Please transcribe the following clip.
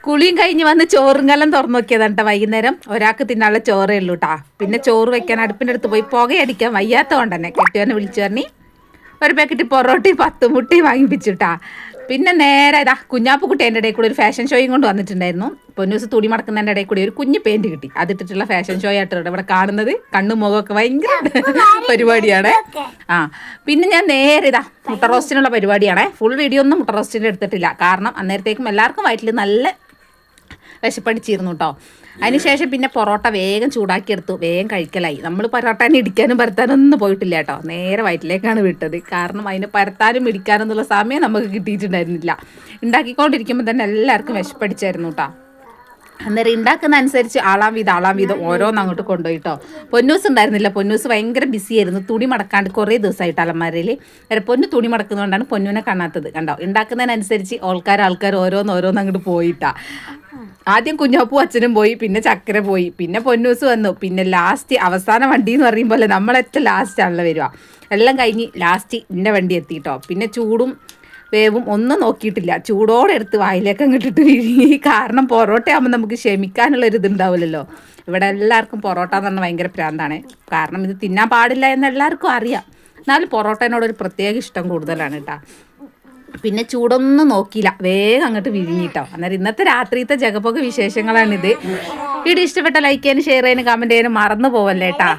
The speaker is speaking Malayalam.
കുളിയും കഴിഞ്ഞ് വന്ന് ചോറും കലം തുറന്നു നോക്കിയതാണ് കേട്ടോ. വൈകുന്നേരം ഒരാൾക്ക് തിന്നാനുള്ള ചോറേ ഉള്ളൂ കേട്ടാ. പിന്നെ ചോറ് വെക്കാൻ അടുപ്പിൻ്റെ അടുത്ത് പോയി പുകയടിക്കാൻ വയ്യാത്ത കൊണ്ട് തന്നെ കെട്ടിയവനെ വിളിച്ചു പറഞ്ഞി ഒരു പാക്കറ്റ് പൊറോട്ടയും 10 മുട്ടയും വാങ്ങിപ്പിച്ചിട്ടാ. പിന്നെ നേരെ ഇതാ കുഞ്ഞാപ്പുക്കുട്ടി എൻ്റെ ഇടയിൽ കൂടി ഒരു ഫാഷൻ ഷോയും കൊണ്ട് വന്നിട്ടുണ്ടായിരുന്നു. പൊന്നൂസ് തുണി മടക്കുന്നതിൻ്റെ ഇടയിൽ കൂടി ഒരു കുഞ്ഞ് പെയിൻറ് കിട്ടി. അതിട്ടിട്ടുള്ള ഫാഷൻ ഷോ ആയിട്ടുണ്ട് ഇവിടെ കാണുന്നത്. കണ്ണും മുഖമൊക്കെ ഭയങ്കര പരിപാടിയാണ്. പിന്നെ ഞാൻ നേരെ ഇതാ മുട്ട റോസ്റ്റിനുള്ള പരിപാടിയാണേ. ഫുൾ വീഡിയോ ഒന്നും മുട്ട റോസ്റ്റിൻ്റെ എടുത്തിട്ടില്ല. കാരണം അന്നേരത്തേക്കും എല്ലാവർക്കും വയറ്റിൽ നല്ല വിശപ്പടിച്ചിരുന്നു കേട്ടോ. അതിനുശേഷം പിന്നെ പൊറോട്ട വേഗം ചൂടാക്കിയെടുത്തു, വേഗം കഴിക്കലായി. നമ്മൾ പൊറോട്ടനെ ഇടിക്കാനും പരത്താനും ഒന്നും പോയിട്ടില്ല കേട്ടോ. നേരെ വയറ്റിലേക്കാണ് വിട്ടത്. കാരണം അതിന് പരത്താനും ഇടിക്കാനും എന്നുള്ള സമയം നമുക്ക് കിട്ടിയിട്ടുണ്ടായിരുന്നില്ല. ഉണ്ടാക്കിക്കൊണ്ടിരിക്കുമ്പോൾ തന്നെ എല്ലാവർക്കും വിശപ്പടിച്ചായിരുന്നു കേട്ടോ. അന്നേരം ഉണ്ടാക്കുന്ന അനുസരിച്ച് ആളാം വീതം ഓരോന്ന് അങ്ങോട്ട് കൊണ്ടുപോയിട്ടോ. പൊന്നൂസ് ഉണ്ടായിരുന്നില്ല. പൊന്നൂസ് ഭയങ്കര ബിസി ആയിരുന്നു. തുണി മടക്കാണ്ട് കുറേ ദിവസമായിട്ട് അലമാരയിൽ. പൊന്നു തുണി മടക്കുന്നതുകൊണ്ടാണ് പൊന്നൂനെ കാണാത്തത്. കണ്ടോ, ഉണ്ടാക്കുന്നതിനനുസരിച്ച് ആൾക്കാർ ഓരോന്ന് അങ്ങോട്ട് പോയിട്ടാ. ആദ്യം കുഞ്ഞാപ്പൂ അച്ഛനും പോയി, പിന്നെ ചക്കര പോയി, പിന്നെ പൊന്നൂസ് വന്നു, പിന്നെ ലാസ്റ്റ് അവസാന വണ്ടി എന്ന് പറയുമ്പോൾ നമ്മളേറ്റവും ലാസ്റ്റാണല്ലോ വരിക. എല്ലാം കഴിഞ്ഞ് ലാസ്റ്റ് എൻ്റെ വണ്ടി എത്തിയിട്ടോ. പിന്നെ ചൂടും വേവും ഒന്നും നോക്കിയിട്ടില്ല, ചൂടോടെ എടുത്ത് വായിലേക്ക് അങ്ങിട്ടിട്ട് വിഴുങ്ങി. കാരണം പൊറോട്ട ആകുമ്പോൾ നമുക്ക് ക്ഷമിക്കാനുള്ളൊരു ഇതുണ്ടാവില്ലല്ലോ. ഇവിടെ എല്ലാവർക്കും പൊറോട്ട എന്ന് പറഞ്ഞാൽ ഭയങ്കര പ്രാന്താണ്. കാരണം ഇത് തിന്നാൻ പാടില്ല എന്ന് എല്ലാവർക്കും അറിയാം. എന്നാലും പൊറോട്ടേനോടൊരു പ്രത്യേക ഇഷ്ടം കൂടുതലാണ് കേട്ടോ. പിന്നെ ചൂടൊന്നും നോക്കിയില്ല, വേഗം അങ്ങോട്ട് വിഴുങ്ങിട്ടോ. അന്നേരം ഇന്നത്തെ രാത്രിയത്തെ ജഗപ്പൊക വിശേഷങ്ങളാണിത്. വീഡിയോ ഇഷ്ടപ്പെട്ട ലൈക്ക് ചെയ്യാനും ഷെയർ ചെയ്യാനും കമൻറ്റ് ചെയ്യാനും മറന്നു പോവല്ലേ കേട്ടാ.